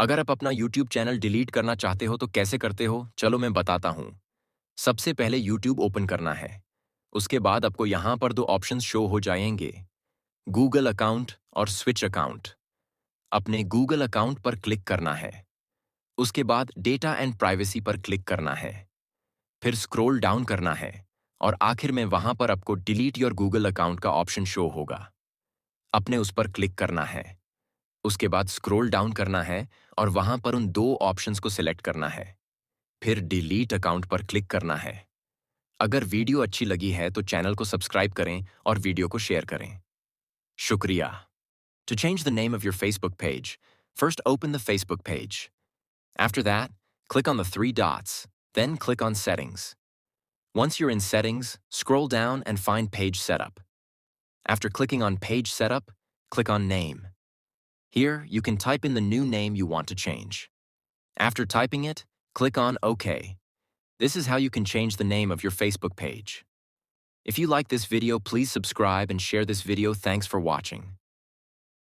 अगर आप अपना YouTube चैनल डिलीट करना चाहते हो तो कैसे करते हो, चलो मैं बताता हूँ। सबसे पहले YouTube ओपन करना है। उसके बाद आपको यहाँ पर दो ऑप्शंस शो हो जाएंगे, गूगल अकाउंट और स्विच अकाउंट। अपने गूगल अकाउंट पर क्लिक करना है। उसके बाद डेटा एंड प्राइवेसी पर क्लिक करना है। फिर स्क्रॉल डाउन करना है और आखिर में वहाँ पर आपको डिलीट योर गूगल अकाउंट का ऑप्शन शो होगा। अपने उस पर क्लिक करना है। उसके बाद स्क्रॉल डाउन करना है और वहाँ पर उन दो ऑप्शंस को सिलेक्ट करना है। फिर डिलीट अकाउंट पर क्लिक करना है। अगर वीडियो अच्छी लगी है तो चैनल को सब्सक्राइब करें और वीडियो को शेयर करें। शुक्रिया। To change the name of your Facebook page, first open the Facebook page. After that, click on the three dots, then click on Settings. Once you're in Settings, scroll down and find Page Setup. After clicking on Page Setup, click on Name. Here, you can type in the new name you want to change. After typing it, click on OK. This is how you can change the name of your Facebook page. If you like this video, please subscribe and share this video. Thanks for watching.